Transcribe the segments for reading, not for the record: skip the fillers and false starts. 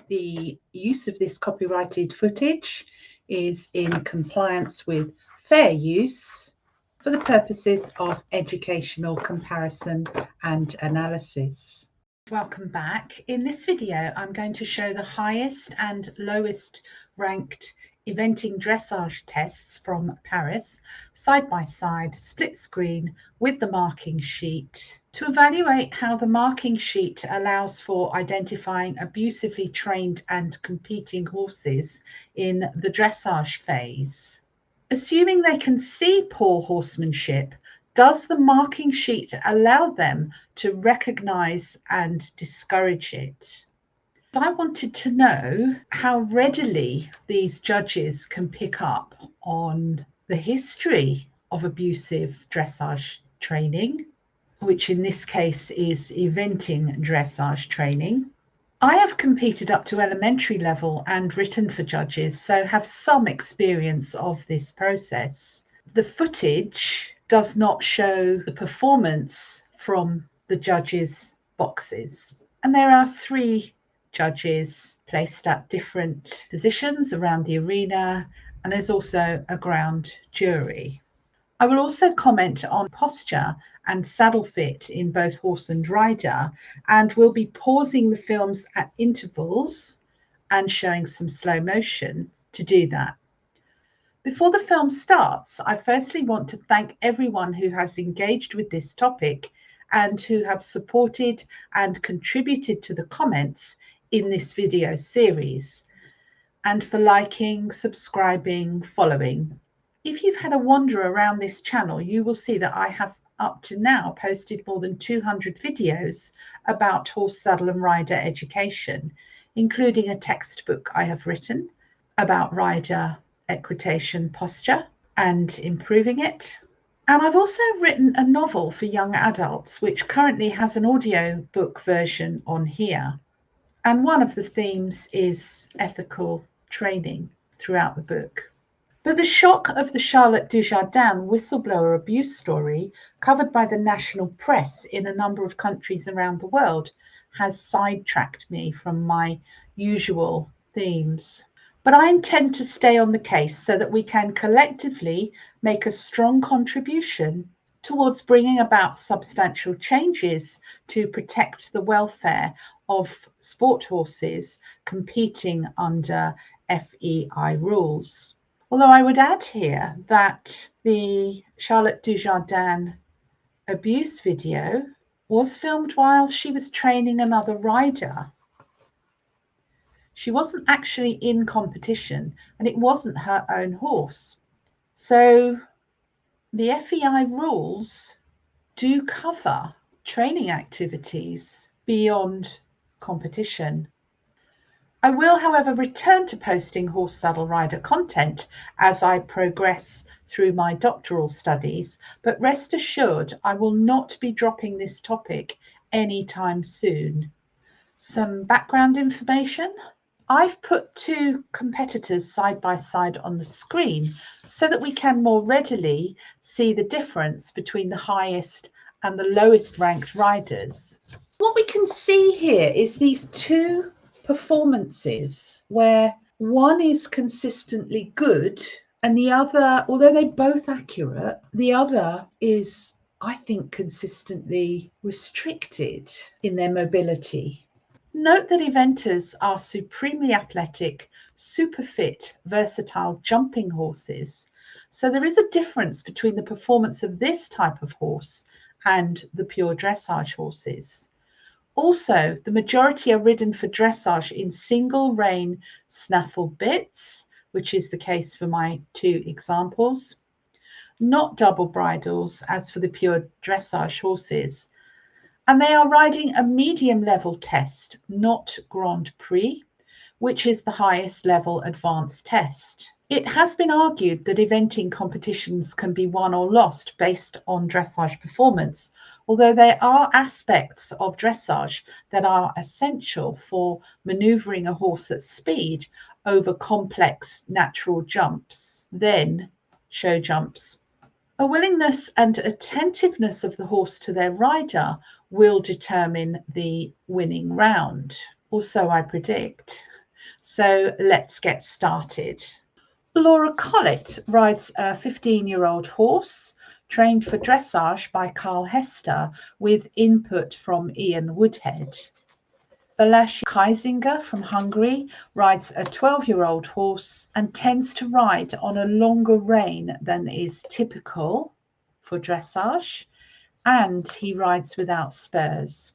The use of this copyrighted footage is in compliance with fair use for the purposes of educational comparison and analysis. Welcome back. In this video, I'm going to show the highest and lowest ranked eventing dressage tests from Paris, side by side, split screen with the marking sheet, to evaluate how the marking sheet allows for identifying abusively trained and competing horses in the dressage phase. Assuming they can see poor horsemanship, does the marking sheet allow them to recognise and discourage it? I wanted to know how readily these judges can pick up on the history of abusive dressage training, which in this case is eventing dressage training. I have competed up to elementary level and written for judges, so have some experience of this process. The footage does not show the performance from the judges' boxes. And there are 3 judges placed at different positions around the arena, and there's also a ground jury. I will also comment on posture and saddle fit in both horse and rider, and will be pausing the films at intervals and showing some slow motion to do that. Before the film starts, I firstly want to thank everyone who has engaged with this topic and who have supported and contributed to the comments in this video series, and for liking, subscribing, following. If you've had a wander around this channel, you will see that I have up to now posted more than 200 videos about horse, saddle and rider education, including a textbook I have written about rider equitation posture and improving it. And I've also written a novel for young adults, which currently has an audio book version on here. And one of the themes is ethical training throughout the book. But the shock of the Charlotte Dujardin whistleblower abuse story, covered by the national press in a number of countries around the world, has sidetracked me from my usual themes. But I intend to stay on the case so that we can collectively make a strong contribution towards bringing about substantial changes to protect the welfare of sport horses competing under FEI rules. Although I would add here that the Charlotte Dujardin abuse video was filmed while she was training another rider. She wasn't actually in competition, and it wasn't her own horse. So the FEI rules do cover training activities beyond competition. I will, however, return to posting horse saddle rider content as I progress through my doctoral studies, but rest assured I will not be dropping this topic anytime soon. Some background information. I've put 2 competitors side by side on the screen so that we can more readily see the difference between the highest and the lowest ranked riders. What we can see here is these 2 performances where one is consistently good and the other, although they're both accurate, the other is, I think, consistently restricted in their mobility. Note that eventers are supremely athletic, super fit, versatile jumping horses. So there is a difference between the performance of this type of horse and the pure dressage horses. Also, the majority are ridden for dressage in single rein snaffle bits, which is the case for my 2 examples, not double bridles as for the pure dressage horses. And they are riding a medium level test, not Grand Prix, which is the highest level advanced test. It has been argued that eventing competitions can be won or lost based on dressage performance, although there are aspects of dressage that are essential for manoeuvring a horse at speed over complex natural jumps, then show jumps. A willingness and attentiveness of the horse to their rider will determine the winning round. Also, I predict So let's get started. Laura Collett rides a 15-year-old horse trained for dressage by Carl Hester with input from Ian Woodhead. Balázs Kaizinger from Hungary rides a 12-year-old horse and tends to ride on a longer rein than is typical for dressage, and he rides without spurs.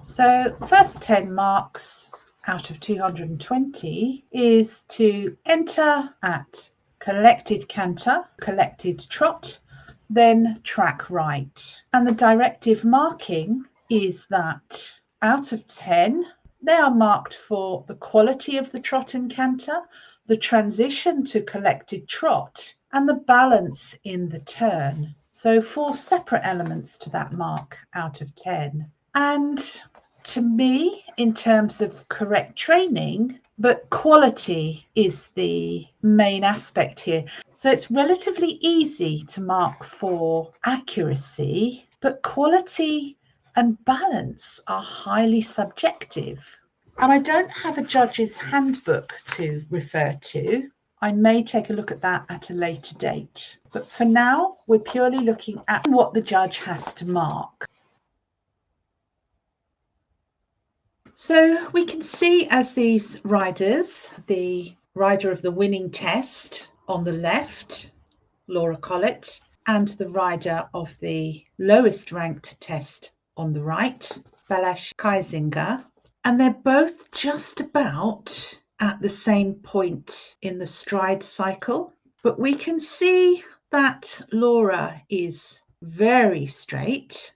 So first 10 marks out of 220 is to enter at collected canter, collected trot, then track right. And the directive marking is that out of 10, they are marked for the quality of the trot and canter, the transition to collected trot, and the balance in the turn. So 4 separate elements to that mark out of 10. And to me, in terms of correct training, but quality is the main aspect here. So it's relatively easy to mark for accuracy, but quality and balance are highly subjective. And I don't have a judge's handbook to refer to. I may take a look at that at a later date. But for now, we're purely looking at what the judge has to mark. So we can see as these riders, the rider of the winning test on the left, Laura Collett, and the rider of the lowest ranked test on the right, Balázs Kaizinger, and they're both just about at the same point in the stride cycle. But we can see that Laura is very straight,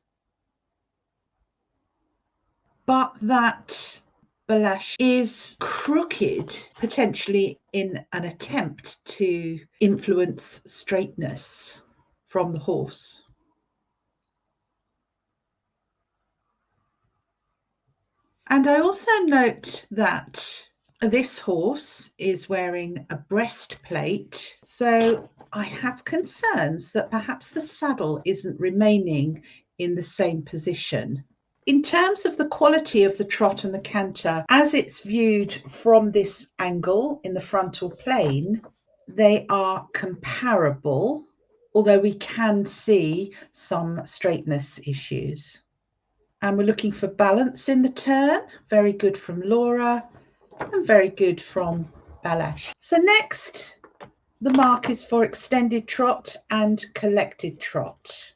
but that Balázs is crooked, potentially in an attempt to influence straightness from the horse. And I also note that this horse is wearing a breastplate, so I have concerns that perhaps the saddle isn't remaining in the same position. In terms of the quality of the trot and the canter, as it's viewed from this angle in the frontal plane, they are comparable, although we can see some straightness issues. And we're looking for balance in the turn. Very good from Laura and very good from Balázs. So next, the mark is for extended trot and collected trot.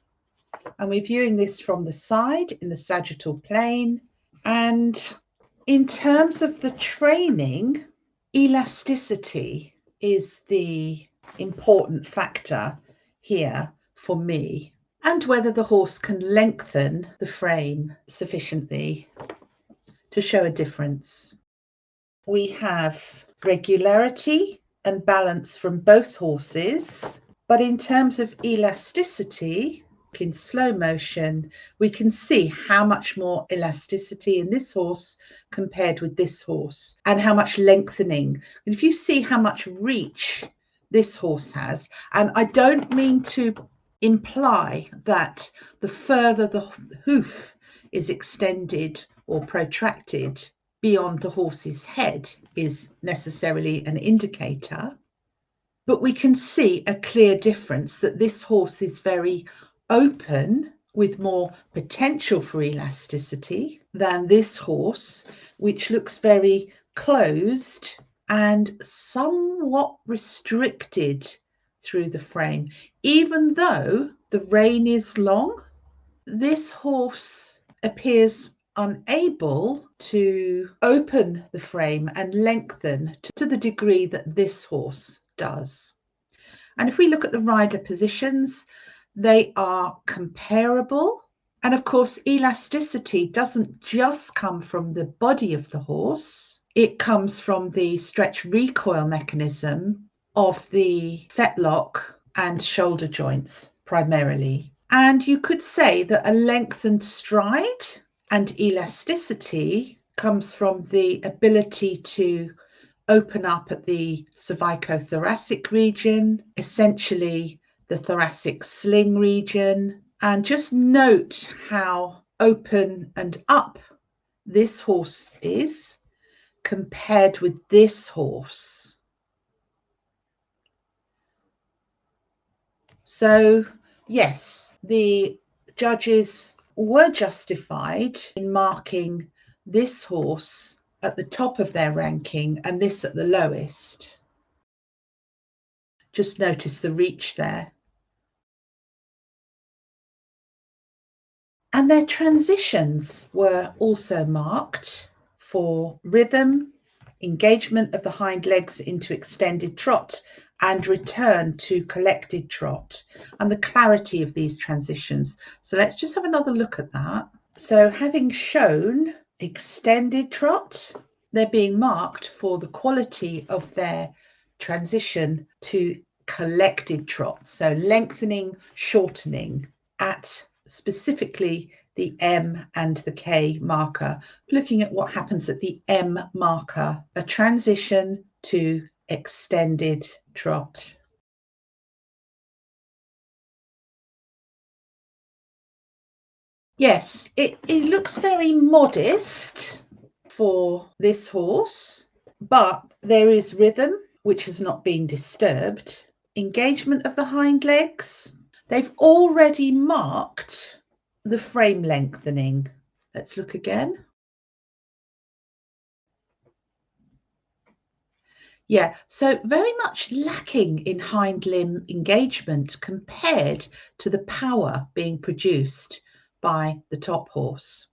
And we're viewing this from the side in the sagittal plane. And in terms of the training, elasticity is the important factor here for me, and whether the horse can lengthen the frame sufficiently to show a difference. We have regularity and balance from both horses, but in terms of elasticity, in slow motion, we can see how much more elasticity in this horse compared with this horse, and how much lengthening. And if you see how much reach this horse has, and I don't mean to imply that the further the hoof is extended or protracted beyond the horse's head is necessarily an indicator, but we can see a clear difference that this horse is very open with more potential for elasticity than this horse, which looks very closed and somewhat restricted through the frame. Even though the rein is long, this horse appears unable to open the frame and lengthen to the degree that this horse does. And if we look at the rider positions, they are comparable. And of course, elasticity doesn't just come from the body of the horse. It comes from the stretch recoil mechanism of the fetlock and shoulder joints primarily. And you could say that a lengthened stride and elasticity comes from the ability to open up at the cervicothoracic region, essentially the thoracic sling region. And just note how open and up this horse is compared with this horse. So yes, the judges were justified in marking this horse at the top of their ranking and this at the lowest. Just notice the reach there. And their transitions were also marked for rhythm, engagement of the hind legs into extended trot, and return to collected trot, and the clarity of these transitions. So let's just have another look at that. So having shown extended trot, they're being marked for the quality of their transition to collected trot. So lengthening, shortening at specifically the M and the K marker, looking at what happens at the M marker, a transition to extended trot. Yes, it looks very modest for this horse, but there is rhythm, which has not been disturbed. Engagement of the hind legs. They've already marked the frame lengthening. Let's look again. Yeah, so very much lacking in hind limb engagement compared to the power being produced by the top horse.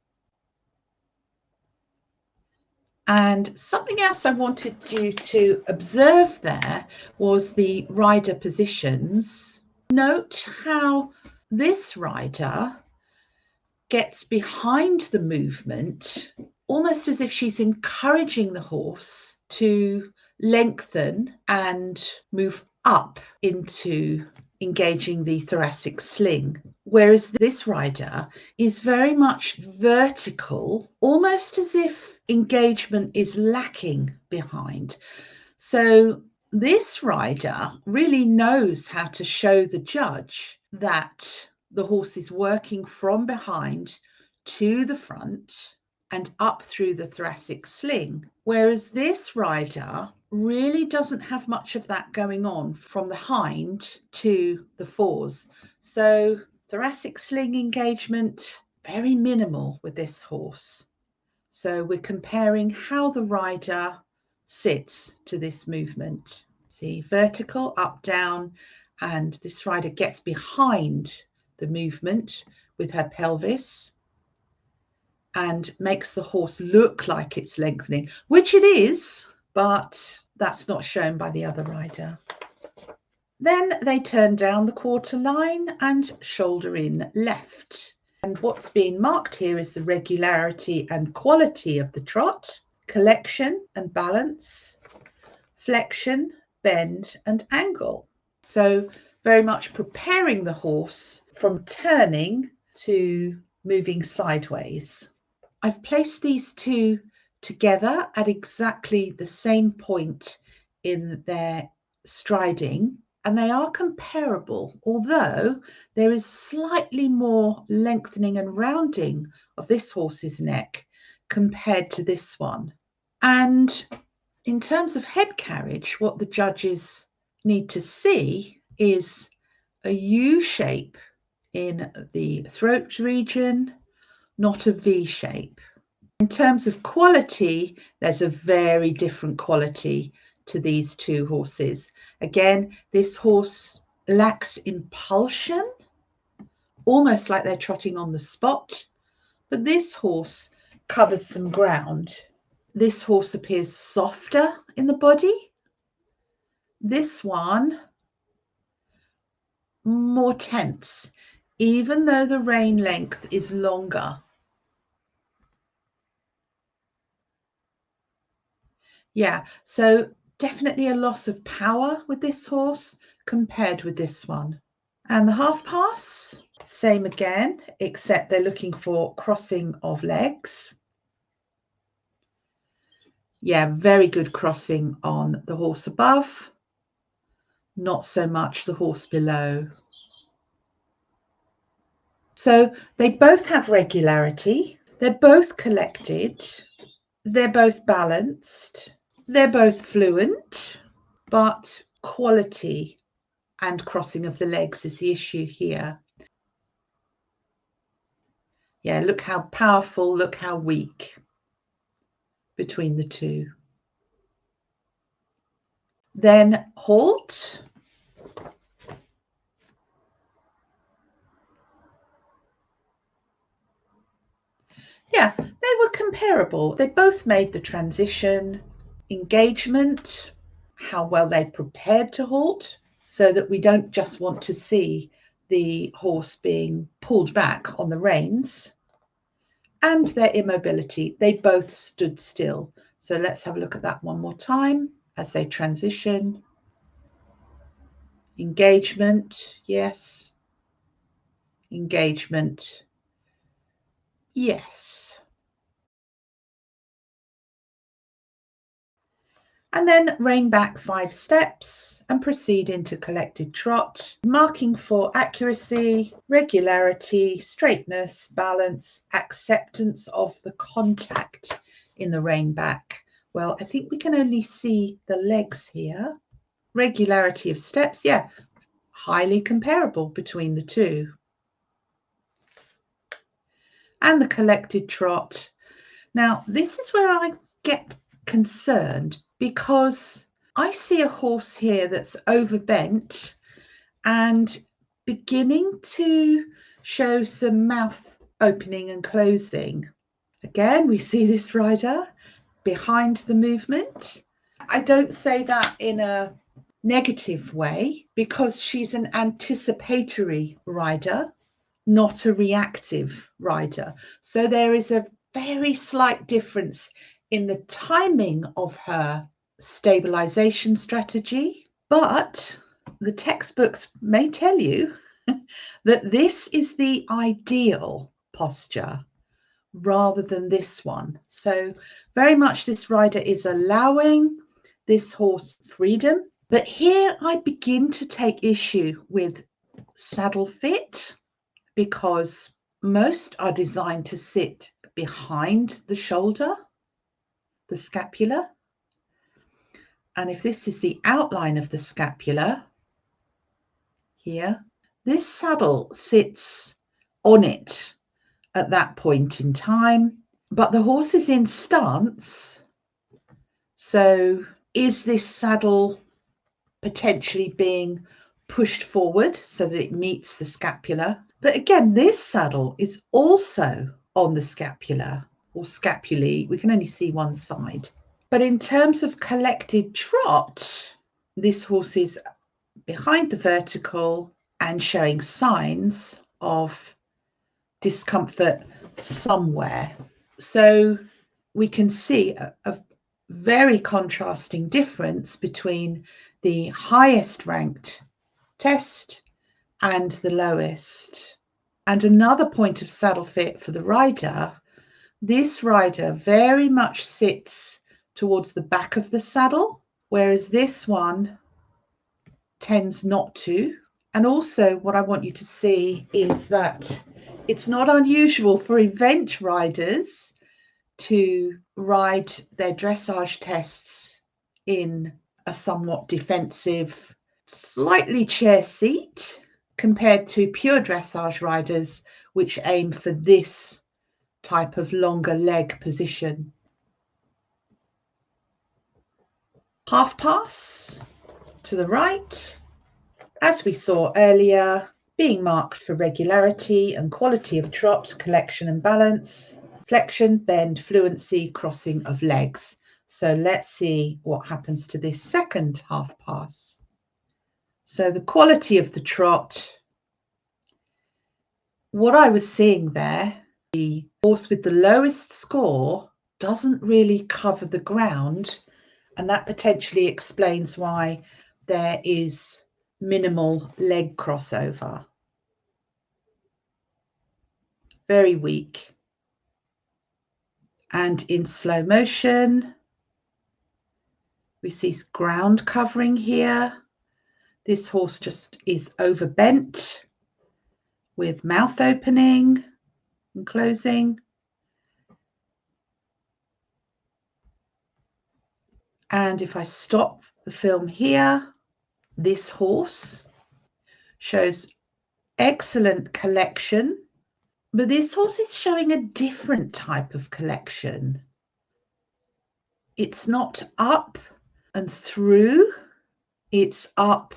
And something else I wanted you to observe there was the rider positions. Note how this rider gets behind the movement, almost as if she's encouraging the horse to lengthen and move up into engaging the thoracic sling. Whereas this rider is very much vertical, almost as if engagement is lacking behind. So this rider really knows how to show the judge that the horse is working from behind to the front and up through the thoracic sling, whereas this rider really doesn't have much of that going on from the hind to the fores. So thoracic sling engagement, very minimal with this horse. So we're comparing how the rider sits to this movement. See, vertical, up, down, and this rider gets behind the movement with her pelvis and makes the horse look like it's lengthening, which it is, but that's not shown by the other rider. Then they turn down the quarter line and shoulder in left. And what's being marked here is the regularity and quality of the trot, collection and balance, flexion, bend and angle. So very much preparing the horse from turning to moving sideways. I've placed these two together at exactly the same point in their striding, and they are comparable, although there is slightly more lengthening and rounding of this horse's neck compared to this one. And in terms of head carriage, what the judges need to see is a U shape in the throat region, not a V shape. In terms of quality, there's a very different quality to these two horses. Again, this horse lacks impulsion, almost like they're trotting on the spot, but this horse covers some ground. This horse appears softer in the body. This one more tense, even though the rein length is longer. Yeah, so definitely a loss of power with this horse compared with this one. And the half pass, same again, except they're looking for crossing of legs. Yeah, very good crossing on the horse above, not so much the horse below. So they both have regularity, they're both collected. they're both balanced, they're both fluent, but quality and crossing of the legs is the issue here. Yeah, look how powerful, look how weak between the two. Then halt. Yeah, they were comparable. They both made the transition. Engagement, how well they prepared to halt, so that we don't just want to see the horse being pulled back on the reins. And their immobility, they both stood still. So let's have a look at that one more time as they transition. Engagement, yes. Engagement, yes. And then rein back 5 steps and proceed into collected trot, marking for accuracy, regularity, straightness, balance, acceptance of the contact in the rein back. Well, I think we can only see the legs here. Regularity of steps, yeah, highly comparable between the two. And the collected trot. Now, this is where I get concerned, because I see a horse here that's overbent and beginning to show some mouth opening and closing. Again, we see this rider behind the movement. I don't say that in a negative way, because she's an anticipatory rider, not a reactive rider. So there is a very slight difference in the timing of her stabilization strategy, but the textbooks may tell you that this is the ideal posture rather than this one. So very much this rider is allowing this horse freedom. But here I begin to take issue with saddle fit, because most are designed to sit behind the shoulder, the scapula. And if this is the outline of the scapula here, this saddle sits on it at that point in time, but the horse is in stance. So is this saddle potentially being pushed forward so that it meets the scapula? But again, this saddle is also on the scapula or scapulae. We can only see one side. But in terms of collected trot, this horse is behind the vertical and showing signs of discomfort somewhere. So we can see a very contrasting difference between the highest ranked test and the lowest. And another point of saddle fit for the rider, this rider very much sits towards the back of the saddle, whereas this one tends not to. And also what I want you to see is that it's not unusual for event riders to ride their dressage tests in a somewhat defensive, slightly chair seat, compared to pure dressage riders, which aim for this type of longer leg position. Half pass to the right, as we saw earlier, being marked for regularity and quality of trot, collection and balance, flexion, bend, fluency, crossing of legs. So let's see what happens to this second half pass. So the quality of the trot, what I was seeing there, the horse with the lowest score doesn't really cover the ground, and that potentially explains why there is minimal leg crossover. Very weak. And in slow motion, we see ground covering here. This horse just is overbent with mouth opening and closing. And if I stop the film here, this horse shows excellent collection, but this horse is showing a different type of collection. It's not up and through, it's up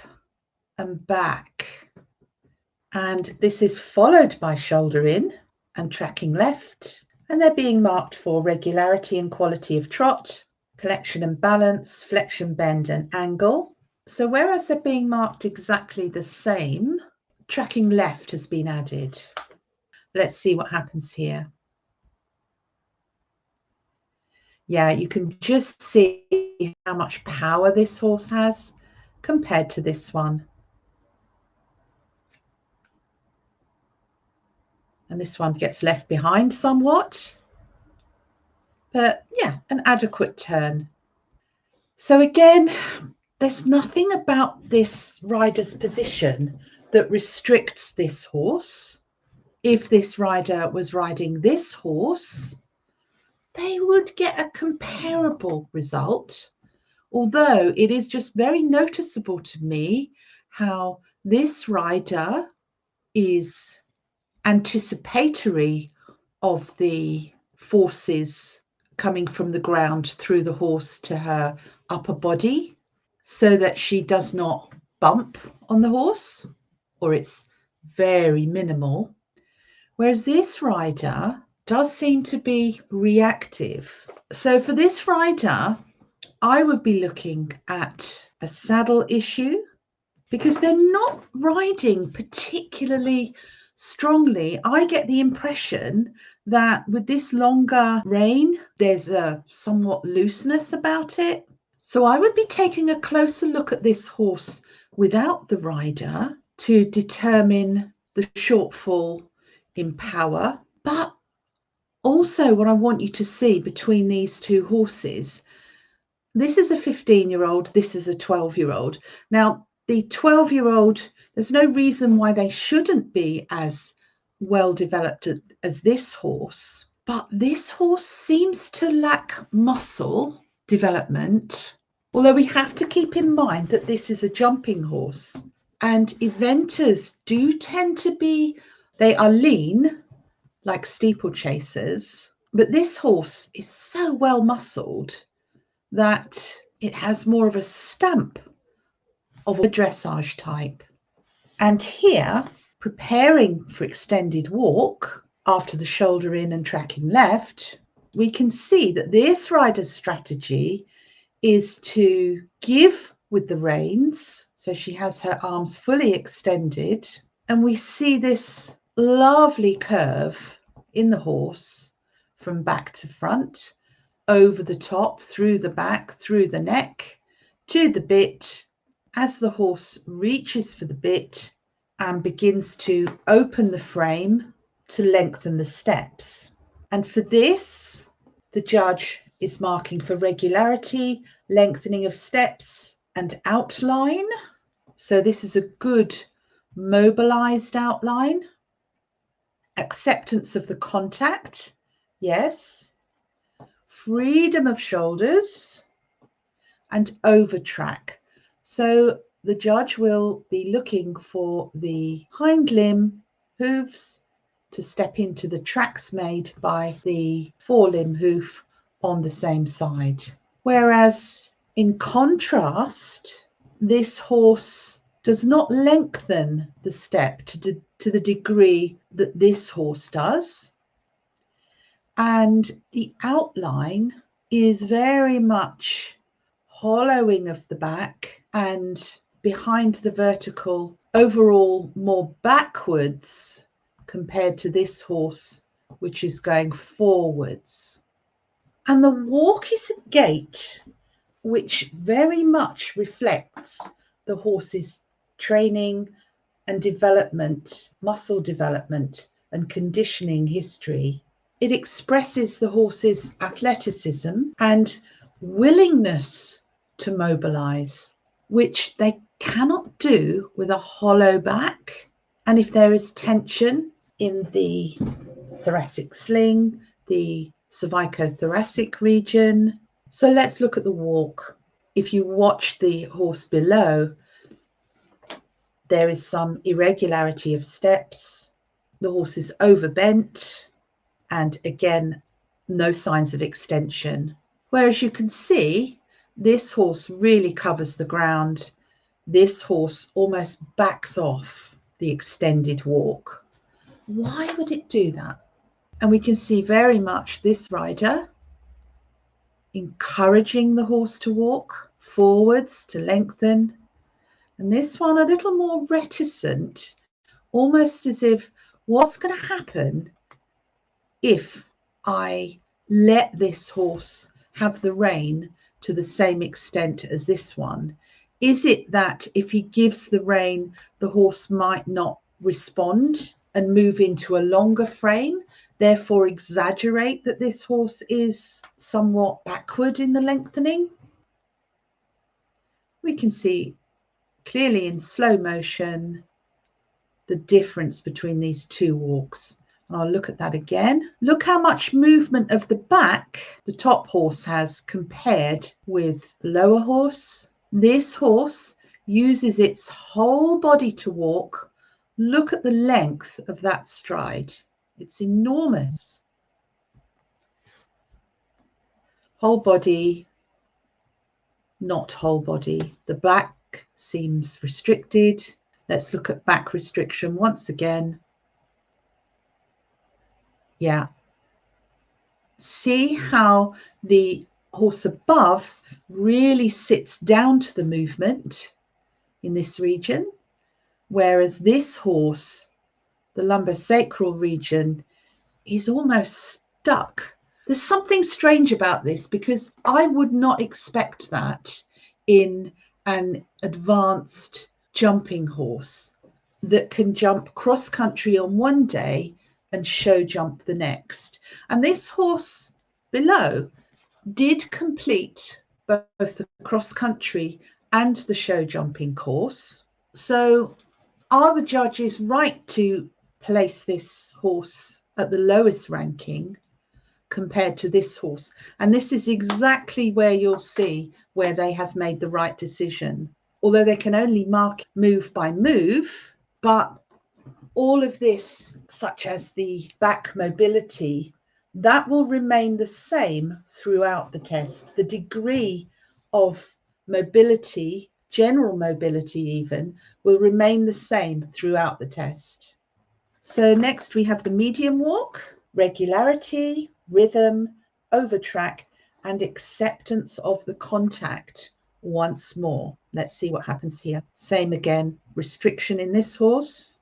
and back. And this is followed by shoulder in and tracking left. And they're being marked for regularity and quality of trot, collection and balance, flexion, bend and angle. So whereas they're being marked exactly the same, tracking left has been added. Let's see what happens here. Yeah, you can just see how much power this horse has compared to this one. And this one gets left behind somewhat. But yeah, an adequate turn. So again, there's nothing about this rider's position that restricts this horse. If this rider was riding this horse, they would get a comparable result. Although it is just very noticeable to me how this rider is anticipatory of the forces coming from the ground through the horse to her upper body, so that she does not bump on the horse, or it's very minimal. Whereas this rider does seem to be reactive. So for this rider, I would be looking at a saddle issue, because they're not riding particularly strongly. I get the impression that with this longer rein, there's a somewhat looseness about it. So I would be taking a closer look at this horse without the rider to determine the shortfall in power. But also what I want you to see between these two horses, this is a 15-year-old, this is a 12-year-old. Now, the 12-year-old, there's no reason why they shouldn't be as well developed as this horse, but this horse seems to lack muscle development, although we have to keep in mind that this is a jumping horse, and eventers do tend to be, they are lean like steeplechasers, but this horse is so well muscled that it has more of a stamp of a dressage type. And here, preparing for extended walk after the shoulder in and tracking left, we can see that this rider's strategy is to give with the reins. So she has her arms fully extended, and we see this lovely curve in the horse from back to front, over the top, through the back, through the neck, to the bit, as the horse reaches for the bit and begins to open the frame to lengthen the steps. And for this, the judge is marking for regularity, lengthening of steps and outline. So this is a good mobilized outline. Acceptance of the contact, yes. Freedom of shoulders and over track. So the judge will be looking for the hind limb hooves to step into the tracks made by the forelimb hoof on the same side. Whereas in contrast, this horse does not lengthen the step to the degree that this horse does. And the outline is very much hollowing of the back and behind the vertical, overall more backwards compared to this horse, which is going forwards. And the walk is a gait which very much reflects the horse's training and development, muscle development and conditioning history. It expresses the horse's athleticism and willingness to mobilize, which they cannot do with a hollow back. And if there is tension in the thoracic sling, the cervicothoracic region. So let's look at the walk. if you watch the horse below, there is some irregularity of steps. The horse is overbent, and again, no signs of extension. Whereas you can see, this horse really covers the ground. This horse almost backs off the extended walk. Why would it do that? And we can see very much this rider encouraging the horse to walk forwards, to lengthen. And this one a little more reticent, almost as if, what's going to happen if I let this horse have the rein to the same extent as this one? Is it that if he gives the rein, the horse might not respond and move into a longer frame, therefore exaggerate that this horse is somewhat backward in the lengthening? We can see clearly in slow motion the difference between these two walks. And I'll look at that again. Look how much movement of the back the top horse has compared with the lower horse. This horse uses its whole body to walk. Look at the length of that stride. It's enormous. Whole body, not whole body. The back seems restricted. Let's look at back restriction once again. Yeah. See how the horse above really sits down to the movement in this region, whereas this horse, the lumbosacral region, is almost stuck. There's something strange about this, because I would not expect that in an advanced jumping horse that can jump cross country on one day and show jump the next. And this horse below did complete both the cross country and the show jumping course. So are the judges right to place this horse at the lowest ranking compared to this horse? And this is exactly where you'll see where they have made the right decision. Although they can only mark move by move, but all of this, such as the back mobility, that will remain the same throughout the test. The degree of mobility, general mobility even, will remain the same throughout the test. So next we have the medium walk, regularity, rhythm, overtrack, and acceptance of the contact once more. Let's see what happens here. Same again, restriction in this horse.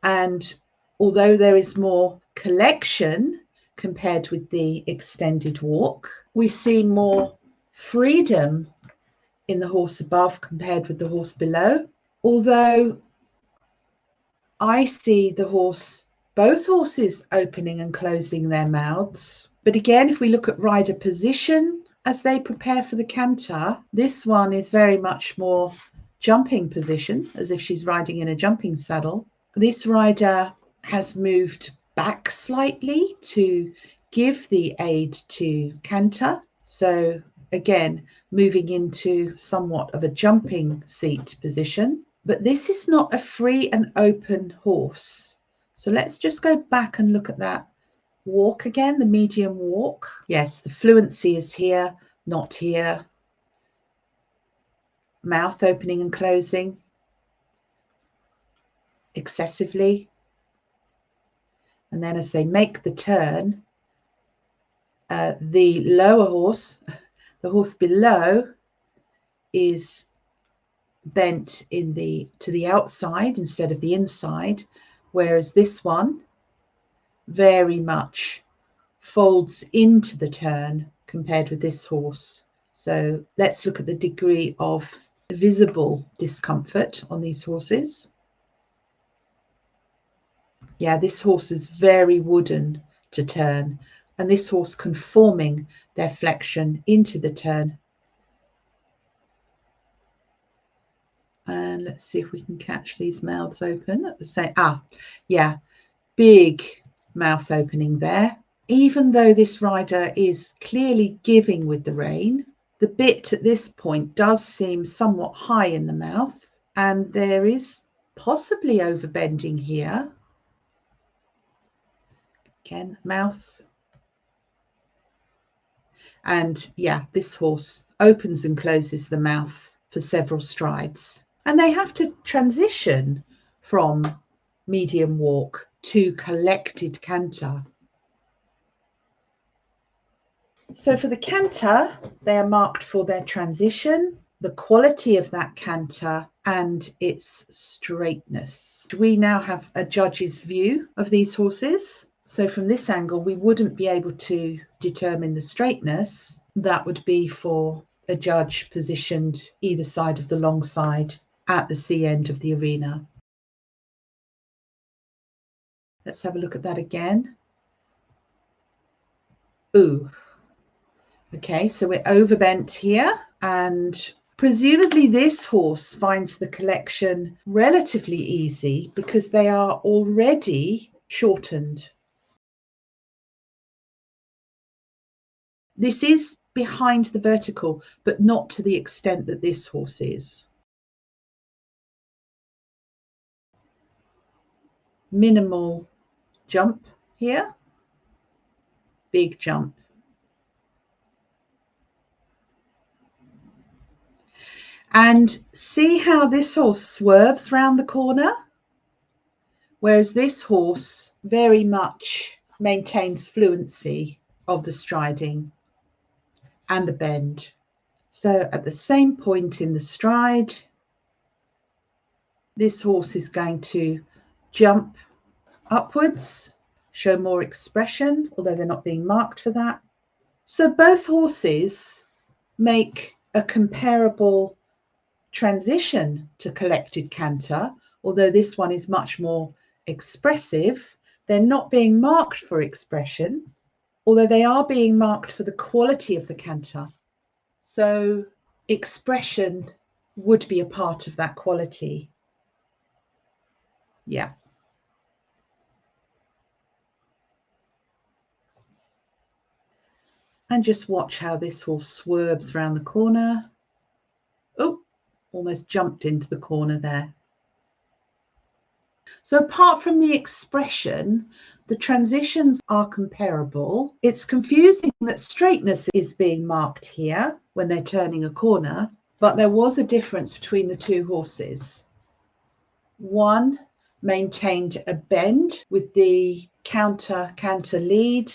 And although there is more collection compared with the extended walk, we see more freedom in the horse above compared with the horse below. Although I see the horse, both horses opening and closing their mouths. But again, if we look at rider position as they prepare for the canter, this one is very much more jumping position, as if she's riding in a jumping saddle. This rider has moved back slightly to give the aid to canter. So again, moving into somewhat of a jumping seat position. But this is not a free and open horse. So let's just go back and look at that walk again, the medium walk. Yes, the fluency is here, not here. Mouth opening and closing excessively. And then as they make the turn, the lower horse, the horse below, is bent to the outside instead of the inside, whereas this one very much folds into the turn compared with this horse. So let's look at the degree of visible discomfort on these horses. Yeah, this horse is very wooden to turn, and this horse conforming their flexion into the turn. And let's see if we can catch these mouths open at the same. Yeah, big mouth opening there. even though this rider is clearly giving with the rein, the bit at this point does seem somewhat high in the mouth, and there is possibly overbending here. Again, mouth. And yeah, this horse opens and closes the mouth for several strides. And they have to transition from medium walk to collected canter. So for the canter, they are marked for their transition, the quality of that canter, and its straightness. We now have a judge's view of these horses. So from this angle, we wouldn't be able to determine the straightness. That would be for a judge positioned either side of the long side at the C end of the arena. Let's have a look at that again. Ooh. Okay, so we're overbent here, and presumably this horse finds the collection relatively easy because they are already shortened. This is behind the vertical, but not to the extent that this horse is. Minimal jump here, big jump. And see how this horse swerves round the corner, whereas this horse very much maintains fluency of the striding and the bend. So at the same point in the stride, this horse is going to jump upwards, show more expression, although they're not being marked for that. So both horses make a comparable transition to collected canter, although this one is much more expressive. They're not being marked for expression, although they are being marked for the quality of the canter. So expression would be a part of that quality. Yeah. And just watch how this horse swerves around the corner. Oh, almost jumped into the corner there. So apart from the expression, the transitions are comparable. It's confusing that straightness is being marked here when they're turning a corner, but there was a difference between the two horses. One maintained a bend with the canter lead.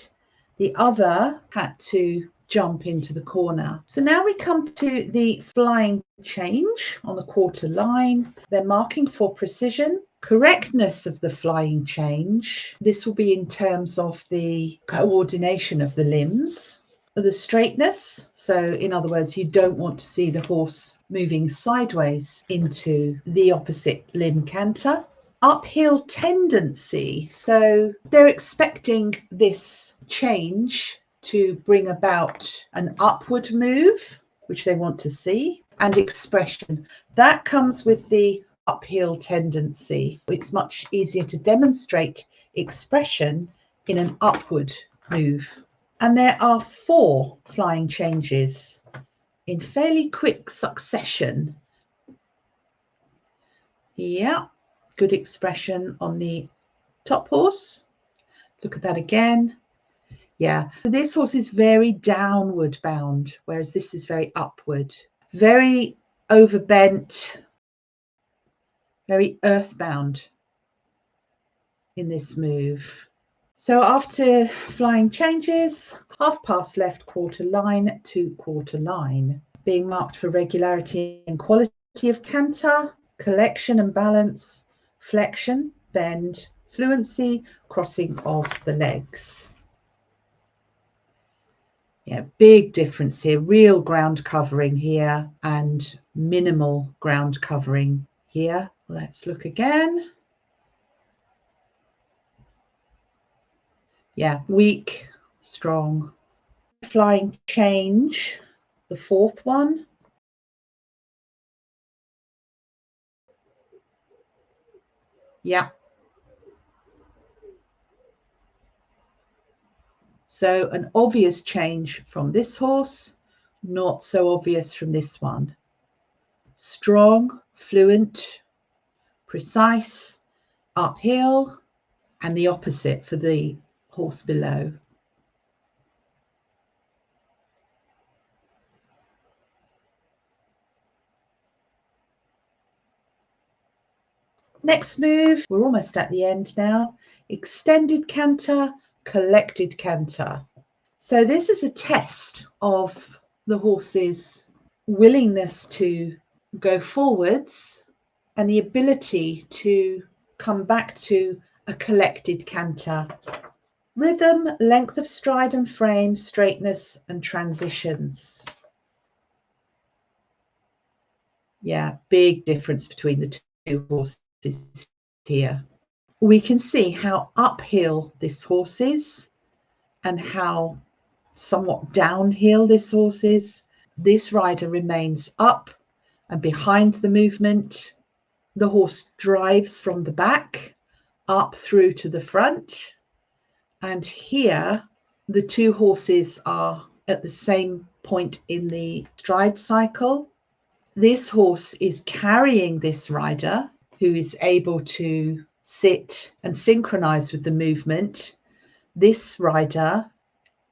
The other had to jump into the corner. So now we come to the flying change on the quarter line. They're marking for precision, correctness of the flying change. This will be in terms of the coordination of the limbs, the straightness. So in other words, you don't want to see the horse moving sideways into the opposite limb canter. Uphill tendency. So they're expecting this change to bring about an upward move, which they want to see, and expression. That comes with the uphill tendency. It's much easier to demonstrate expression in an upward move. And there are 4 flying changes in fairly quick succession. Yeah, good expression on the top horse. Look at that again. Yeah, this horse is very downward bound, whereas this is very upward. Very overbent, very earthbound in this move. So after flying changes, half past left quarter line to quarter line, being marked for regularity and quality of canter, collection and balance, flexion, bend, fluency, crossing of the legs. Yeah, big difference here, real ground covering here and minimal ground covering here. Let's look again. Yeah, weak, strong. Flying change, the 4th one. Yeah. So an obvious change from this horse, not so obvious from this one. Strong, fluent, precise, uphill, and the opposite for the horse below. Next move, we're almost at the end now. Extended canter, collected canter. So this is a test of the horse's willingness to go forwards and the ability to come back to a collected canter. Rhythm, length of stride and frame, straightness and transitions. Yeah, big difference between the two horses here. We can see how uphill this horse is and how somewhat downhill this horse is. This rider remains up and behind the movement. The horse drives from the back up through to the front. And here, the two horses are at the same point in the stride cycle. This horse is carrying this rider who is able to sit and synchronize with the movement. This rider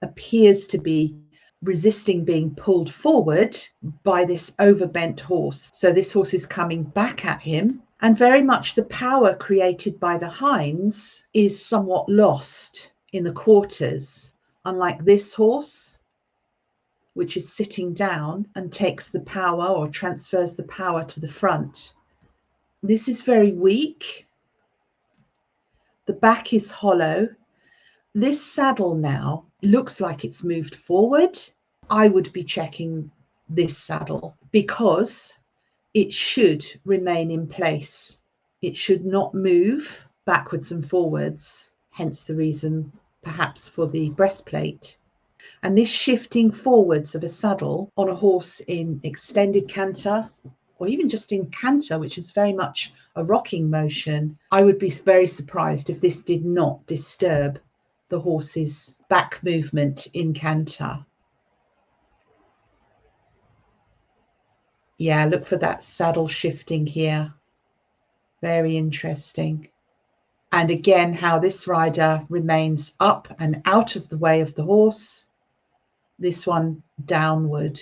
appears to be resisting being pulled forward by this overbent horse. So this horse is coming back at him, and very much the power created by the hinds is somewhat lost in the quarters, unlike this horse, which is sitting down and takes the power or transfers the power to the front. This is very weak. The back is hollow. This saddle now looks like it's moved forward. I would be checking this saddle because it should remain in place. It should not move backwards and forwards, hence the reason perhaps for the breastplate. And this shifting forwards of a saddle on a horse in extended canter, or even just in canter, which is very much a rocking motion, I would be very surprised if this did not disturb the horse's back movement in canter. Yeah, look for that saddle shifting here. Very interesting. And again, how this rider remains up and out of the way of the horse. This one downward.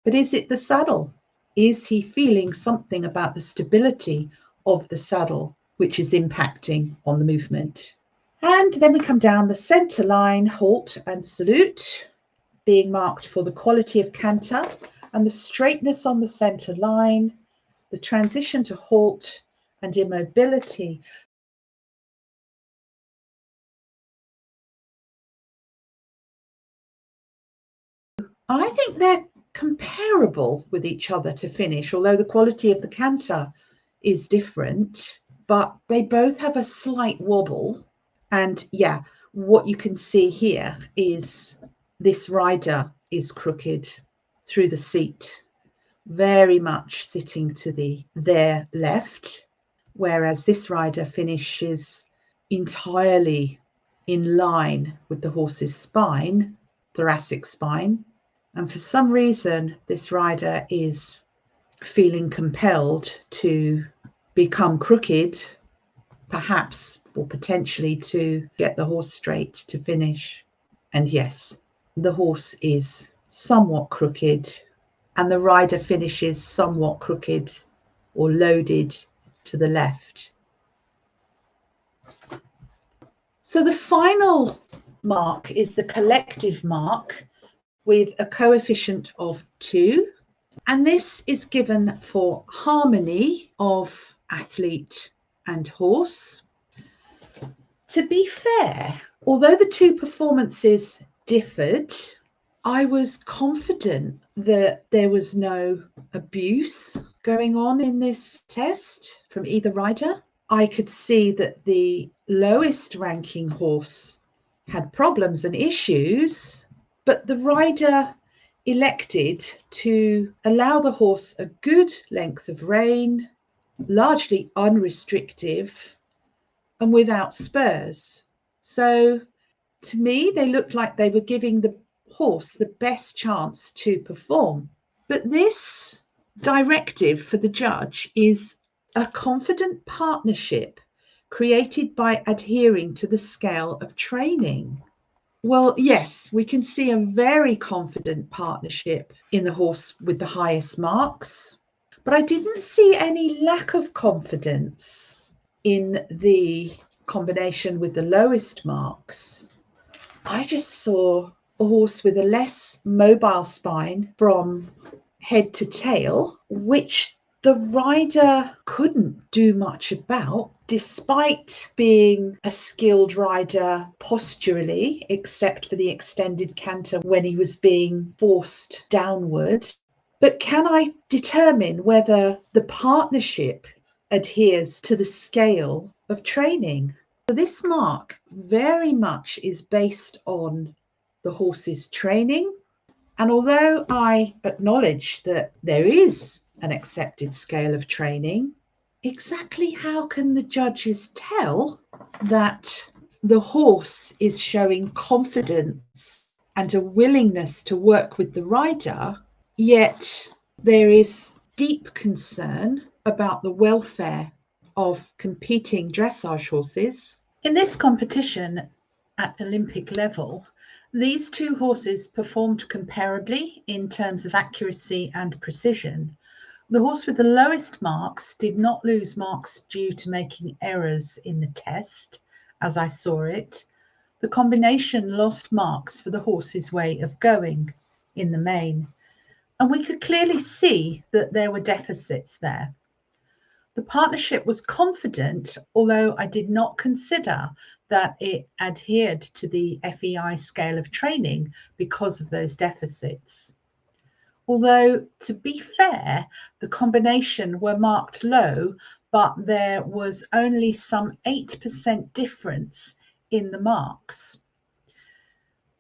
But is it the saddle? Is he feeling something about the stability of the saddle, which is impacting on the movement? And then we come down the centre line, halt and salute, being marked for the quality of canter and the straightness on the centre line, the transition to halt and immobility. I think they're comparable with each other to finish, although the quality of the canter is different, but they both have a slight wobble. And yeah, what you can see here is this rider is crooked through the seat, very much sitting to their left, whereas this rider finishes entirely in line with the horse's spine, thoracic spine. And for some reason, this rider is feeling compelled to become crooked, perhaps or potentially to get the horse straight to finish. And yes, the horse is somewhat crooked and the rider finishes somewhat crooked or loaded to the left. So the final mark is the collective mark with a coefficient of 2. And this is given for harmony of athlete and horse. To be fair, although the two performances differed, I was confident that there was no abuse going on in this test from either rider. I could see that the lowest ranking horse had problems and issues, but the rider elected to allow the horse a good length of rein, largely unrestrictive and without spurs. So To me, they looked like they were giving the horse the best chance to perform. But this directive for the judge is a confident partnership created by adhering to the scale of training. Well, yes, we can see a very confident partnership in the horse with the highest marks, but I didn't see any lack of confidence in the combination with the lowest marks. I just saw a horse with a less mobile spine from head to tail, which the rider couldn't do much about, despite being a skilled rider posturally, except for the extended canter when he was being forced downward. But can I determine whether the partnership adheres to the scale of training? So this mark very much is based on the horse's training. And although I acknowledge that there is an accepted scale of training, exactly how can the judges tell that the horse is showing confidence and a willingness to work with the rider, yet there is deep concern about the welfare of competing dressage horses? In this competition at Olympic level, these two horses performed comparably in terms of accuracy and precision. The horse with the lowest marks did not lose marks due to making errors in the test, as I saw it. The combination lost marks for the horse's way of going in the main, and we could clearly see that there were deficits there. The partnership was confident, although I did not consider that it adhered to the FEI scale of training because of those deficits. Although, to be fair, the combination were marked low, but there was only some 8% difference in the marks.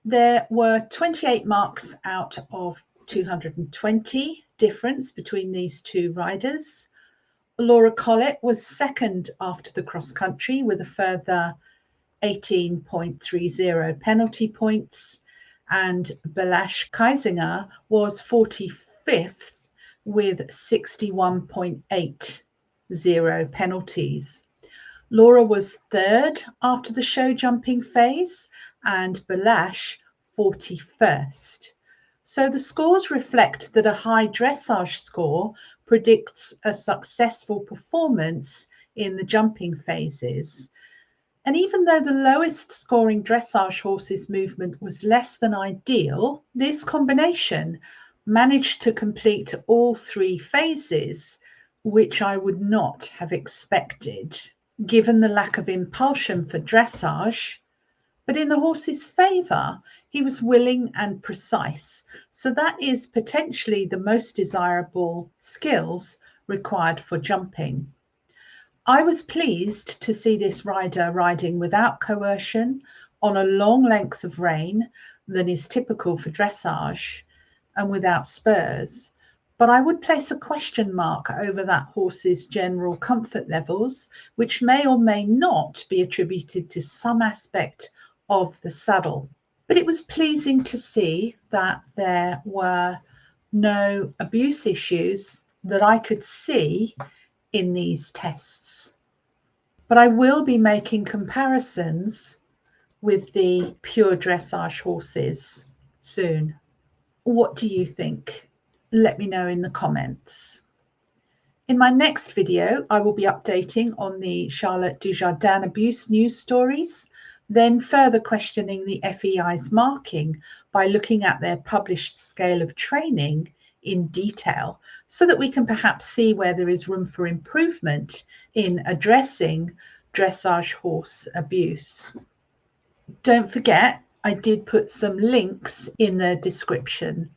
There were 28 marks out of 220 difference between these two riders. Laura Collett was second after the cross country with a further 18.30 penalty points, and Balash Kaizinger was 45th with 61.80 penalties. Laura was third after the show jumping phase and Balash 41st. So the scores reflect that a high dressage score predicts a successful performance in the jumping phases. And even though the lowest scoring dressage horse's movement was less than ideal, this combination managed to complete all three phases, which I would not have expected, given the lack of impulsion for dressage. But in the horse's favour, he was willing and precise. So that is potentially the most desirable skills required for jumping. I was pleased to see this rider riding without coercion on a long length of rein than is typical for dressage and without spurs. But I would place a question mark over that horse's general comfort levels, which may or may not be attributed to some aspect of the saddle. But it was pleasing to see that there were no abuse issues that I could see in these tests. But I will be making comparisons with the pure dressage horses soon. What do you think? Let me know in the comments. In my next video, I will be updating on the Charlotte Dujardin abuse news stories, then further questioning the FEI's marking by looking at their published scale of training in detail, so that we can perhaps see where there is room for improvement in addressing dressage horse abuse. Don't forget, I did put some links in the description.